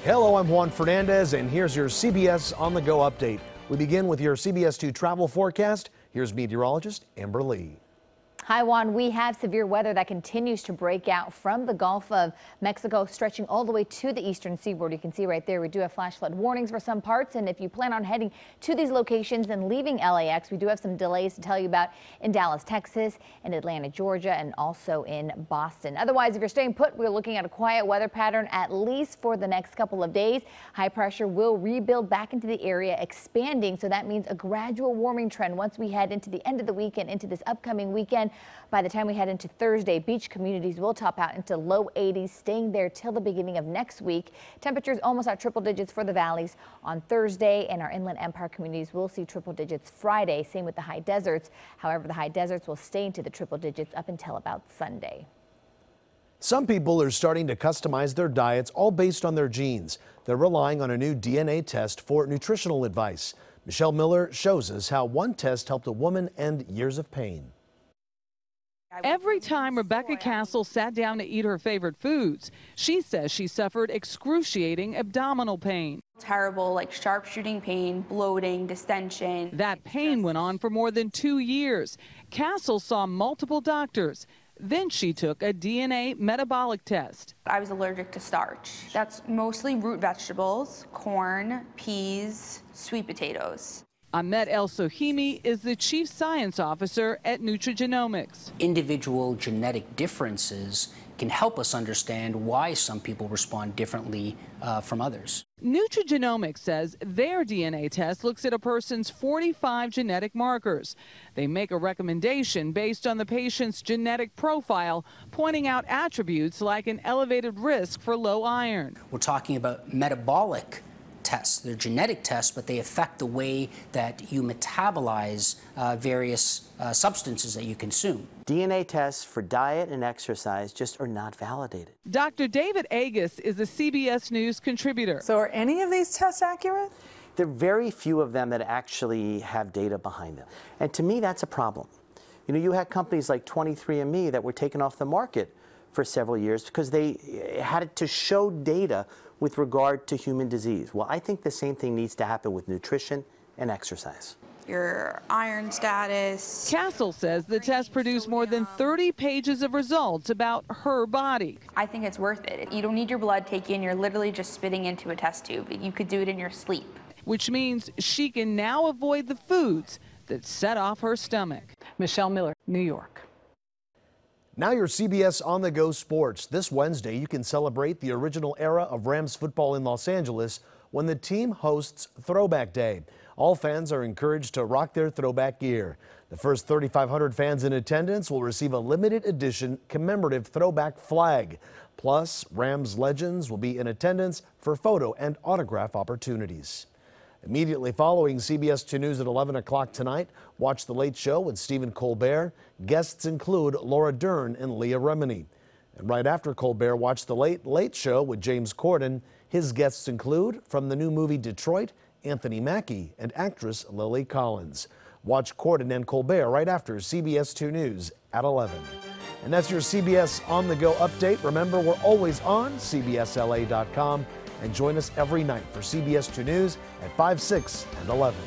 Hello, I'm Juan Fernandez, and here's your CBS On The Go update. We begin with your CBS 2 travel forecast. Here's meteorologist Amber Lee. Hi, Juan. We have severe weather that continues to break out from the Gulf of Mexico, stretching all the way to the eastern seaboard. You can see right there we do have flash flood warnings for some parts. And if you plan on heading to these locations and leaving LAX, we do have some delays to tell you about in Dallas, Texas, in Atlanta, Georgia, and also in Boston. Otherwise, if you're staying put, we're looking at a quiet weather pattern at least for the next couple of days. High pressure will rebuild back into the area, expanding. So that means a gradual warming trend once we head into the end of the week and into this upcoming weekend. By the time we head into Thursday, beach communities will top out into low 80s, staying there till the beginning of next week. Temperatures almost at triple digits for the valleys on Thursday, and our Inland Empire communities will see triple digits Friday. Same with the high deserts. However, the high deserts will stay into the triple digits up until about Sunday. Some people are starting to customize their diets all based on their genes. They're relying on a new DNA test for nutritional advice. Michelle Miller shows us how one test helped a woman end years of pain. Every time Rebecca Castle sat down to eat her favorite foods, she says she suffered excruciating abdominal pain. Terrible, like sharp shooting pain, bloating, distension. That pain went on for more than 2 years. Castle saw multiple doctors. Then she took a DNA metabolic test. I was allergic to starch. That's mostly root vegetables, corn, peas, sweet potatoes. Ahmet El Sohimi is the chief science officer at Nutrigenomics. Individual genetic differences can help us understand why some people respond differently from others. Nutrigenomics says their DNA test looks at a person's 45 genetic markers. They make a recommendation based on the patient's genetic profile, pointing out attributes like an elevated risk for low iron. We're talking about metabolic tests. They're genetic tests, but they affect the way that you metabolize various substances that you consume. DNA tests for diet and exercise just are not validated. Dr. David Agus is a CBS News contributor. So are any of these tests accurate? There are very few of them that actually have data behind them. And to me, that's a problem. You know, you had companies like 23andMe that were taken off the market for several years because they had to show data with regard to human disease. Well, I think the same thing needs to happen with nutrition and exercise. Your iron status. Castle says the test produced more than 30 pages of results about her body. I think it's worth it. You don't need your blood taken. You're literally just spitting into a test tube. You could do it in your sleep. Which means she can now avoid the foods that set off her stomach. Michelle Miller, New York. Now your CBS On The Go sports. This Wednesday, you can celebrate the original era of Rams football in Los Angeles when the team hosts Throwback Day. All fans are encouraged to rock their throwback gear. The first 3,500 fans in attendance will receive a limited edition commemorative throwback flag. Plus, Rams legends will be in attendance for photo and autograph opportunities. Immediately following CBS 2 News at 11 o'clock tonight, watch The Late Show with Stephen Colbert. Guests include Laura Dern and Leah Remini. And right after Colbert, watch The Late Late Show with James Corden. His guests include, from the new movie Detroit, Anthony Mackie and actress Lily Collins. Watch Corden and Colbert right after CBS 2 News at 11. And that's your CBS On The Go update. Remember, we're always on CBSLA.com. And join us every night for CBS 2 News at 5, 6, and 11.